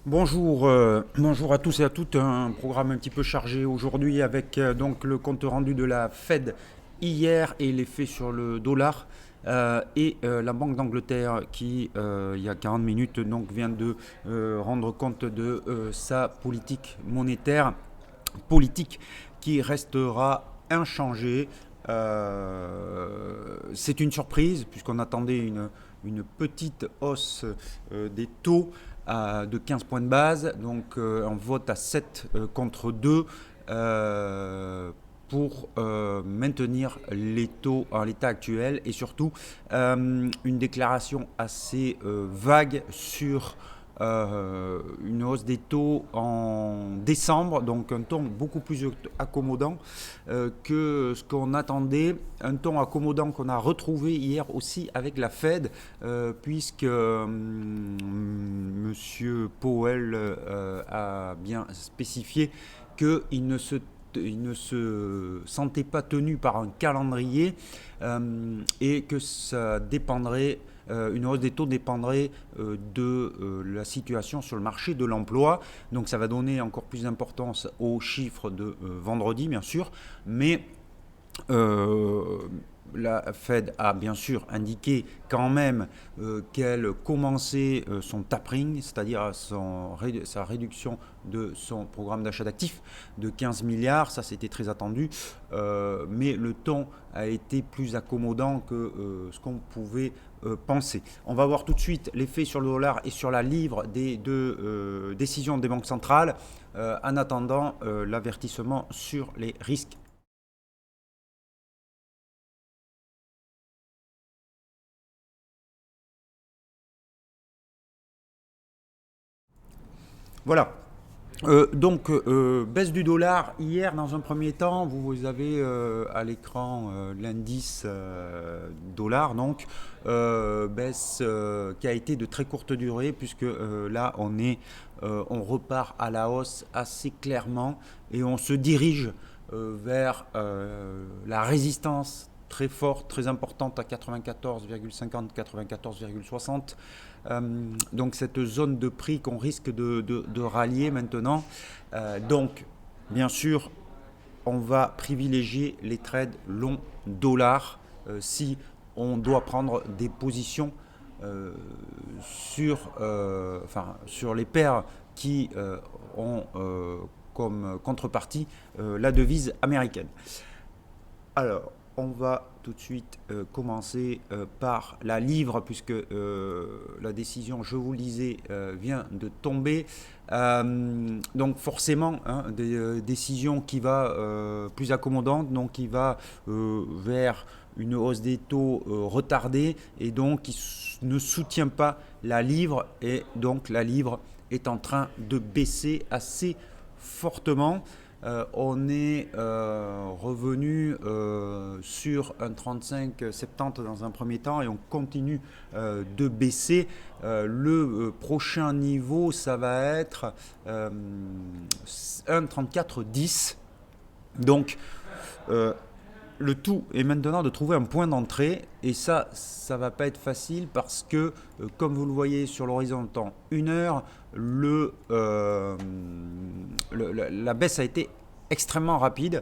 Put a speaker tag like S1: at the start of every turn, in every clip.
S1: Bonjour à tous et à toutes. Un programme un petit peu chargé aujourd'hui avec donc le compte rendu de la Fed hier et l'effet sur le dollar et la Banque d'Angleterre qui, il y a 40 minutes, donc, vient de rendre compte de sa politique monétaire, politique qui restera inchangée. C'est une surprise puisqu'on attendait une petite hausse des taux de 15 points de base, donc un vote à 7 contre 2 pour maintenir les taux en l'état actuel et surtout une déclaration assez vague sur une hausse des taux en décembre, donc un ton beaucoup plus accommodant que ce qu'on attendait, un ton accommodant qu'on a retrouvé hier aussi avec la Fed, puisque Monsieur Powell a bien spécifié qu'il ne se il ne se sentait pas tenu par un calendrier et que ça dépendrait, une hausse des taux dépendrait de la situation sur le marché de l'emploi. Donc ça va donner encore plus d'importance aux chiffres de vendredi, bien sûr, mais euh, la Fed a bien sûr indiqué quand même qu'elle commençait son tapering, c'est-à-dire sa réduction de son programme d'achat d'actifs de 15 milliards. Ça, c'était très attendu, mais le ton a été plus accommodant que ce qu'on pouvait penser. On va voir tout de suite l'effet sur le dollar et sur la livre des deux décisions des banques centrales, en attendant l'avertissement sur les risques. Voilà. Baisse du dollar hier dans un premier temps. Vous avez à l'écran l'indice dollar, donc baisse qui a été de très courte durée puisque là on repart à la hausse assez clairement et on se dirige vers la résistance très forte, très importante à 94,50, 94,60. Donc cette zone de prix qu'on risque de rallier maintenant. Donc, bien sûr, on va privilégier les trades long dollar si on doit prendre des positions sur les paires qui ont comme contrepartie la devise américaine. Alors, on va tout de suite commencer par la livre, puisque la décision, je vous le disais, vient de tomber. Donc forcément, hein, des décisions qui va plus accommodante, donc qui va vers une hausse des taux retardée, et donc qui ne soutient pas la livre, et donc la livre est en train de baisser assez fortement. On est revenu sur un 35,70 dans un premier temps et on continue de baisser. Le prochain niveau, ça va être 1,3410. Donc, euh, le tout est maintenant de trouver un point d'entrée et ça va pas être facile parce que, comme vous le voyez sur l'horizon de temps, une heure, la baisse a été extrêmement rapide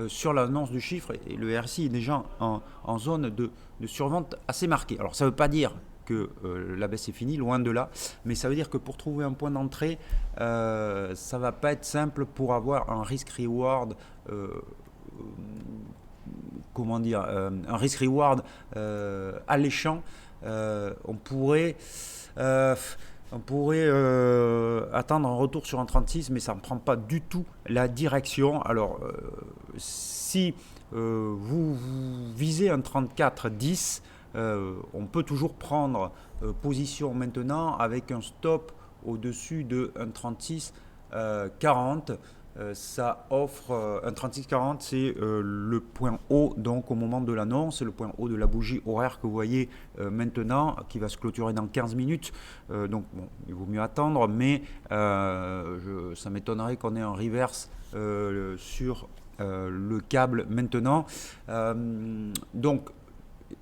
S1: sur l'annonce du chiffre et le RSI est déjà en zone de survente assez marquée. Alors ça ne veut pas dire que la baisse est finie, loin de là, mais ça veut dire que pour trouver un point d'entrée, ça va pas être simple pour avoir un risk-reward comment dire, un risk-reward alléchant. On pourrait, euh, attendre un retour sur un 36, mais ça ne prend pas du tout la direction. Alors, si vous visez un 34-10, on peut toujours prendre position maintenant avec un stop au-dessus de un 36 40. Ça offre un 36-40, c'est le point haut donc au moment de l'annonce, c'est le point haut de la bougie horaire que vous voyez maintenant, qui va se clôturer dans 15 minutes. Donc bon, il vaut mieux attendre, mais ça m'étonnerait qu'on ait un reverse sur le câble maintenant. Donc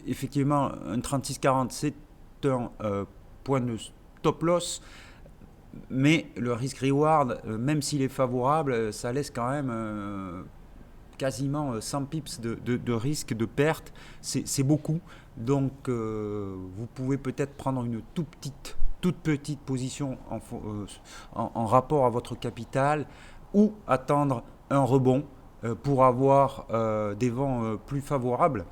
S1: effectivement, un 36-40, c'est un point de stop loss. mais le risk-reward, même s'il est favorable, ça laisse quand même quasiment 100 pips de risque de perte. C'est beaucoup. Donc vous pouvez peut-être prendre une toute petite position en rapport à votre capital ou attendre un rebond pour avoir des vents plus favorables.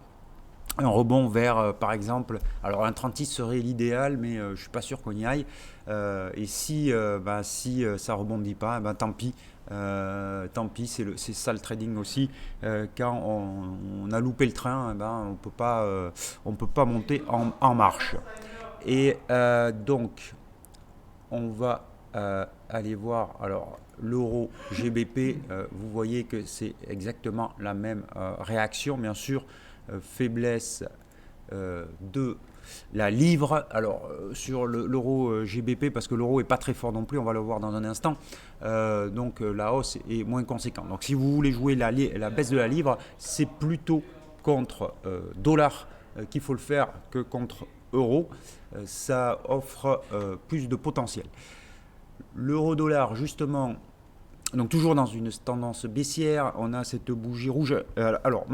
S1: Un rebond vers, par exemple, alors un 36 serait l'idéal, mais je ne suis pas sûr qu'on y aille. Et si, si ça ne rebondit pas, tant pis. C'est ça le trading aussi. Quand on a loupé le train, on peut pas monter en marche. Et donc, on va aller voir alors l'euro GBP. Vous voyez que c'est exactement la même réaction, bien sûr. Faiblesse de la livre. Alors sur l'euro GBP, parce que l'euro est pas très fort non plus, on va le voir dans un instant. Donc la hausse est moins conséquente. Donc si vous voulez jouer la baisse de la livre, c'est plutôt contre dollar qu'il faut le faire que contre euro. Ça offre plus de potentiel. L'euro-dollar, justement, donc toujours dans une tendance baissière, on a cette bougie rouge. Alors,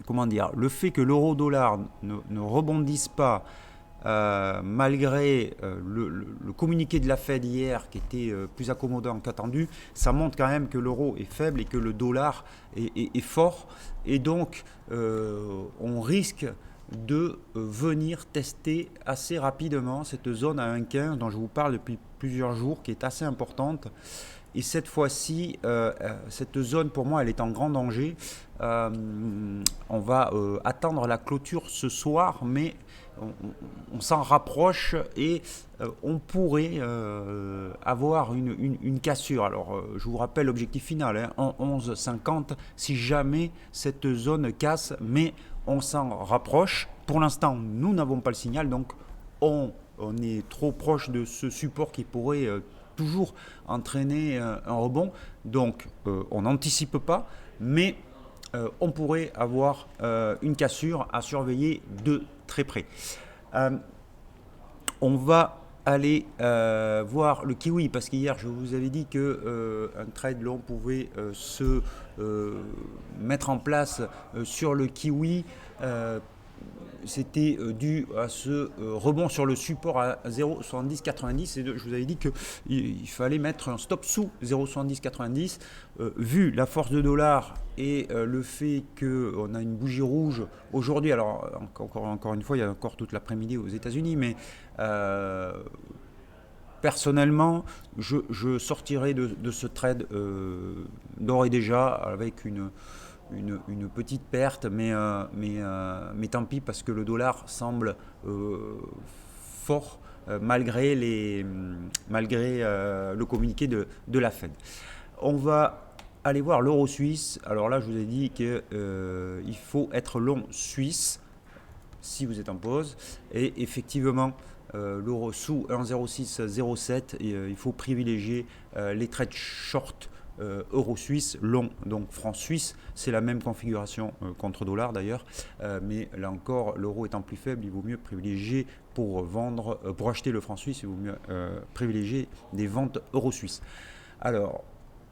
S1: comment dire, le fait que l'euro-dollar ne rebondisse pas malgré le communiqué de la Fed hier qui était plus accommodant qu'attendu, ça montre quand même que l'euro est faible et que le dollar est fort. Et donc, on risque de venir tester assez rapidement cette zone à 1,15 dont je vous parle depuis plusieurs jours, qui est assez importante. Et cette fois-ci, cette zone, pour moi, elle est en grand danger. On va attendre la clôture ce soir, mais on s'en rapproche et on pourrait avoir une cassure. Alors, je vous rappelle l'objectif final, en 11,50, si jamais cette zone casse, mais on s'en rapproche. Pour l'instant, nous n'avons pas le signal, donc on est trop proche de ce support qui pourrait toujours entraîner un rebond. Donc, on n'anticipe pas, mais on pourrait avoir une cassure à surveiller de très près. On va aller voir le kiwi, parce qu'hier je vous avais dit que un trade long pouvait se mettre en place sur le kiwi. C'était dû à ce rebond sur le support à 0,7090 et je vous avais dit qu'il fallait mettre un stop sous 0,7090 vu la force de dollar et le fait qu'on a une bougie rouge aujourd'hui. Alors encore une fois, il y a encore toute l'après-midi aux États-Unis, mais personnellement, je sortirai de ce trade d'ores et déjà avec une petite perte, mais tant pis parce que le dollar semble fort malgré le communiqué de la Fed. On va aller voir l'euro suisse. Alors là, je vous ai dit qu'il faut être long suisse si vous êtes en pause. Et effectivement, l'euro sous 1,0607, il faut privilégier les trades short euro suisse, long, donc franc suisse. C'est la même configuration contre dollar d'ailleurs, mais là encore, l'euro étant plus faible, il vaut mieux privilégier pour acheter le franc suisse, il vaut mieux privilégier des ventes euro suisse. Alors,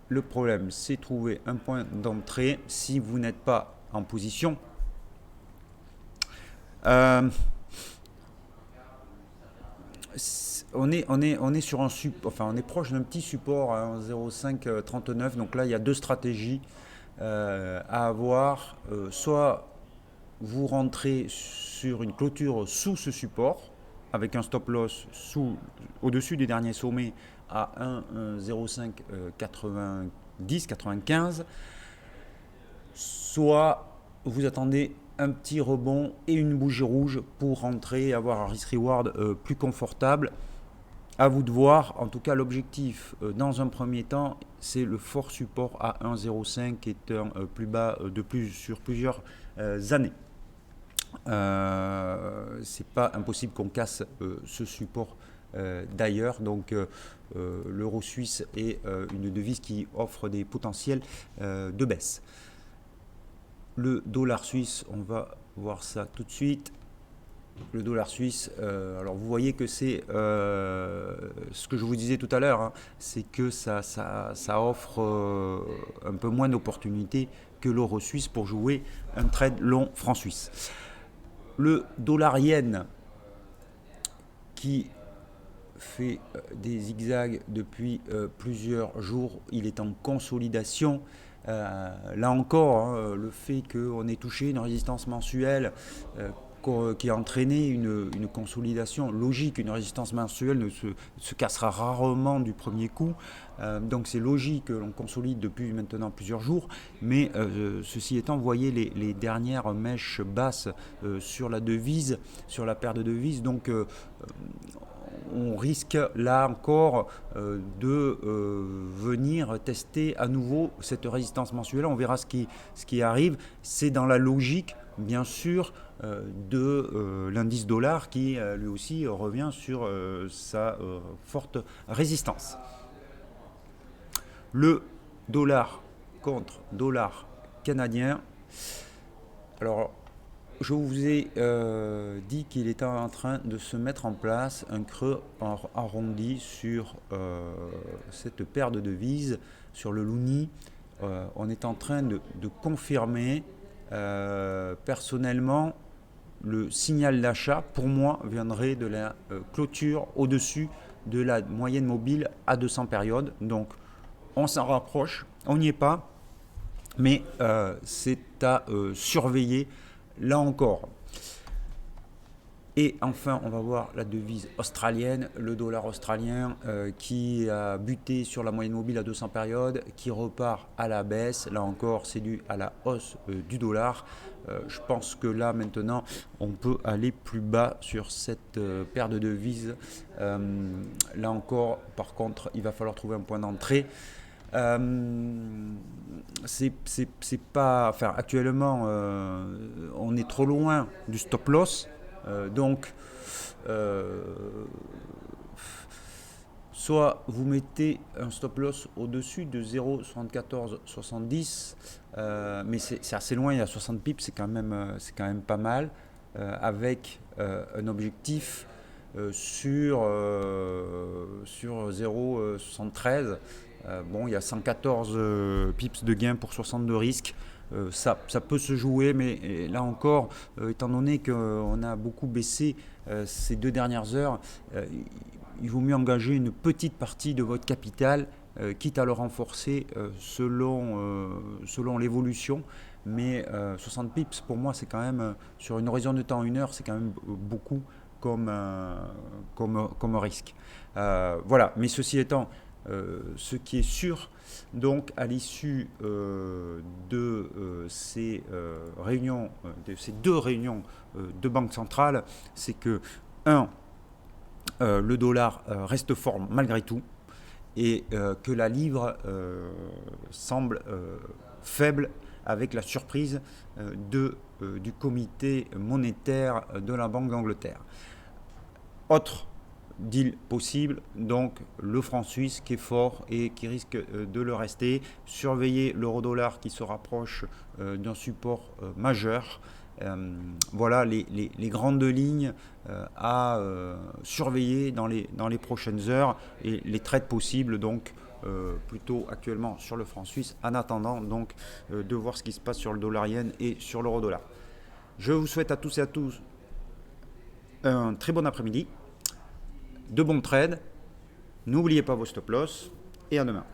S1: le problème, c'est trouver un point d'entrée si vous n'êtes pas en position. On est sur on est proche d'un petit support à 0,539. Donc là, il y a deux stratégies à avoir. Soit vous rentrez sur une clôture sous ce support avec un stop loss au-dessus des derniers sommets à 1,0595. Soit vous attendez un petit rebond et une bougie rouge pour rentrer et avoir un risk-reward plus confortable. À vous de voir. En tout cas, l'objectif dans un premier temps, c'est le fort support à 1,05 qui est un plus bas sur plusieurs années. C'est pas impossible qu'on casse ce support d'ailleurs. Donc l'euro suisse est une devise qui offre des potentiels de baisse. Le dollar suisse, on va voir ça tout de suite. Le dollar suisse, alors vous voyez que c'est ce que je vous disais tout à l'heure, hein, c'est que ça offre un peu moins d'opportunités que l'euro suisse pour jouer un trade long franc suisse. Le dollar yen qui fait des zigzags depuis plusieurs jours, il est en consolidation. Là encore, hein, le fait qu'on ait touché une résistance mensuelle qui a entraîné une consolidation logique. Une résistance mensuelle ne se cassera rarement du premier coup. Donc c'est logique que l'on consolide depuis maintenant plusieurs jours. Mais ceci étant, vous voyez les dernières mèches basses sur la devise, sur la paire de devises. Donc on risque là encore de venir tester à nouveau cette résistance mensuelle. On verra ce qui arrive. C'est dans la logique, bien sûr, de l'indice dollar qui lui aussi revient sur sa forte résistance. Le dollar contre dollar canadien. Alors, je vous ai dit qu'il était en train de se mettre en place un creux arrondi sur cette paire de devises, sur le loonie. On est en train de confirmer personnellement le signal d'achat. Pour moi, viendrait de la clôture au-dessus de la moyenne mobile à 200 périodes. Donc, on s'en rapproche, on n'y est pas, mais c'est à surveiller. Là encore. Et enfin, on va voir la devise australienne, le dollar australien qui a buté sur la moyenne mobile à 200 périodes, qui repart à la baisse. Là encore, c'est dû à la hausse du dollar. Je pense que là, maintenant, on peut aller plus bas sur cette paire de devises. Là encore, par contre, il va falloir trouver un point d'entrée. C'est pas, enfin, actuellement on est trop loin du stop loss, donc soit vous mettez un stop loss au-dessus de 0,7470, mais c'est assez loin, il y a 60 pips, c'est quand même pas mal, avec un objectif sur 0,73. Bon, il y a 114 pips de gain pour 62 risques. Ça peut se jouer, mais là encore, étant donné qu'on a beaucoup baissé ces 2 dernières heures, il vaut mieux engager une petite partie de votre capital, quitte à le renforcer selon l'évolution. Mais 60 pips, pour moi, c'est quand même, sur une horizon de temps 1 heure, c'est quand même beaucoup comme risque. Voilà, mais ceci étant, ce qui est sûr, donc à l'issue de ces réunions, de ces 2 réunions de banque centrale, c'est que le dollar reste fort malgré tout, et que la livre semble faible, avec la surprise du comité monétaire de la Banque d'Angleterre. Autre deal possible, donc le franc suisse qui est fort et qui risque de le rester. Surveiller l'euro-dollar qui se rapproche d'un support majeur. Voilà les grandes lignes à surveiller dans les prochaines heures, et les trades possibles donc plutôt actuellement sur le franc suisse, en attendant donc de voir ce qui se passe sur le dollar yen et sur l'euro-dollar. Je vous souhaite à tous et à tous un très bon après-midi, de bons trades, n'oubliez pas vos stop loss, et à demain.